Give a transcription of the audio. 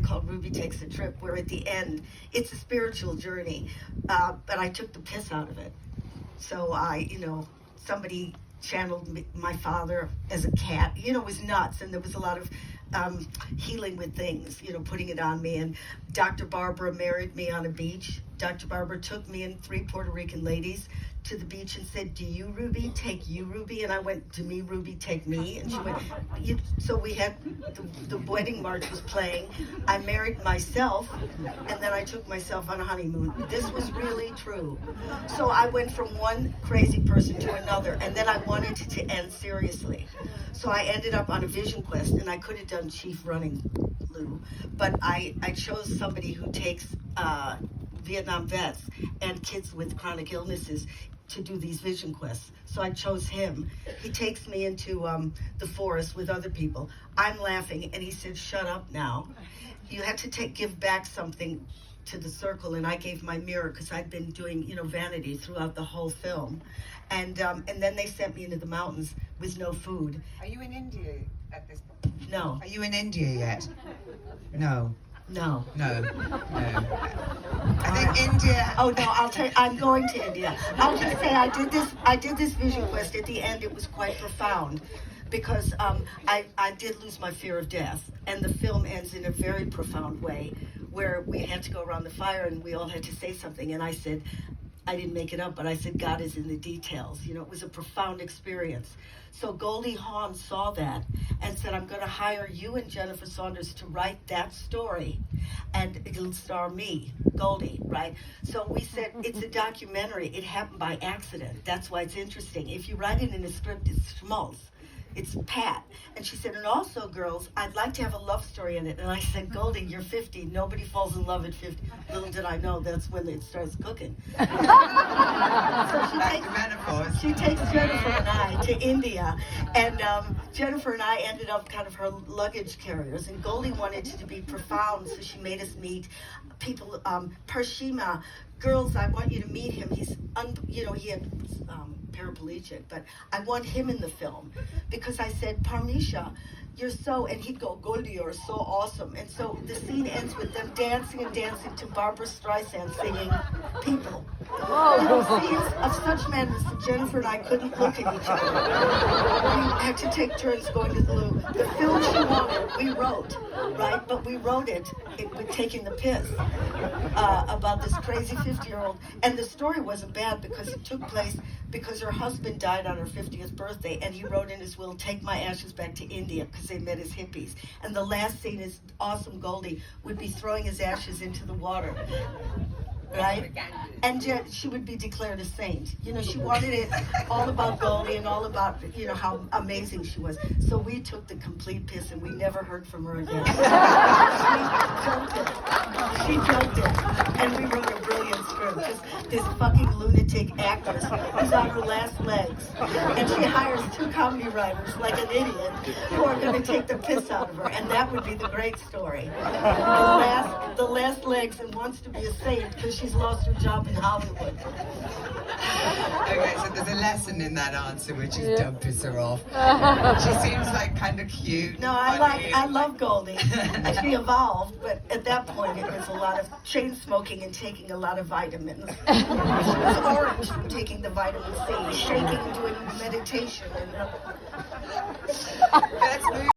called Ruby Takes a Trip, where at the end, it's a spiritual journey, but I took the piss out of it. So somebody channeled my father as a cat. It was nuts, and there was a lot of healing with things, putting it on me. And Dr. Barbara married me on a beach. Dr. Barbara took me and 3 Puerto Rican ladies to the beach and said, "Do you, Ruby? Take you, Ruby?" And I went, "To me, Ruby, take me." And she went, so we had, the wedding march was playing. I married myself, and then I took myself on a honeymoon. This was really true. So I went from one crazy person to another, and then I wanted it to end seriously. So I ended up on a vision quest, and I could have done chief running, Lou, but I chose somebody who takes Vietnam vets and kids with chronic illnesses to do these vision quests. So I chose him. He takes me into the forest with other people. I'm laughing, and he said, "Shut up now. You had to give back something to the circle." And I gave my mirror, because I'd been doing, vanity throughout the whole film. And then they sent me into the mountains with no food. Are you in India at this point? No. Are you in India yet? No. No. I think India. Oh no, I'll tell you, I'm going to India. I'll just say I did this vision quest. At the end, it was quite profound, because I did lose my fear of death, and the film ends in a very profound way, where we had to go around the fire and we all had to say something, and I said, I didn't make it up, but I said, God is in the details. It was a profound experience. So Goldie Hawn saw that and said, "I'm going to hire you and Jennifer Saunders to write that story, and it'll star me, Goldie," right? So we said, it's a documentary. It happened by accident. That's why it's interesting. If you write it in a script, it's schmaltz. It's Pat. And she said, "And also, girls, I'd like to have a love story in it." And I said, "Goldie, you're 50. Nobody falls in love at 50. Little did I know that's when it starts cooking." So she takes Jennifer and I to India. And Jennifer and I ended up kind of her luggage carriers. And Goldie wanted it to be profound, so she made us meet people. Parshima, girls, I want you to meet him. He's, he had paraplegic, but I want him in the film, because I said, "Parmisha, you're so," and he'd go, "Goldie, you're so awesome." And so the scene ends with them dancing and dancing to Barbara Streisand singing "People." Scenes of such madness that Jennifer and I couldn't look at each other. We had to take turns going to the loo. The film she wanted, we wrote, right? But we wrote it with taking the piss about this crazy 50-year-old. And the story wasn't bad, because it took place because her husband died on her 50th birthday, and he wrote in his will, "Take my ashes back to India," because they met as hippies. And the last scene is awesome. Goldie would be throwing his ashes into the water, right? And she would be declared a saint. She wanted it all about Goldie and all about, how amazing she was. So we took the complete piss, and we never heard from her again. She jumped it. And we wrote a brilliant script. This fucking lunatic actress who's on her last legs. And she hires 2 comedy writers, like an idiot, who are going to take the piss out of her. And that would be the great story. The last legs, and wants to be a saint because she's lost her job in Hollywood. Okay, so there's a lesson in that answer, which is don't piss her off. She seems like kind of cute. No, I love Goldie. She evolved, but at that point it was a lot of chain smoking and taking a lot of vitamins. She was orange from taking the vitamin C, shaking and doing meditation. Let's move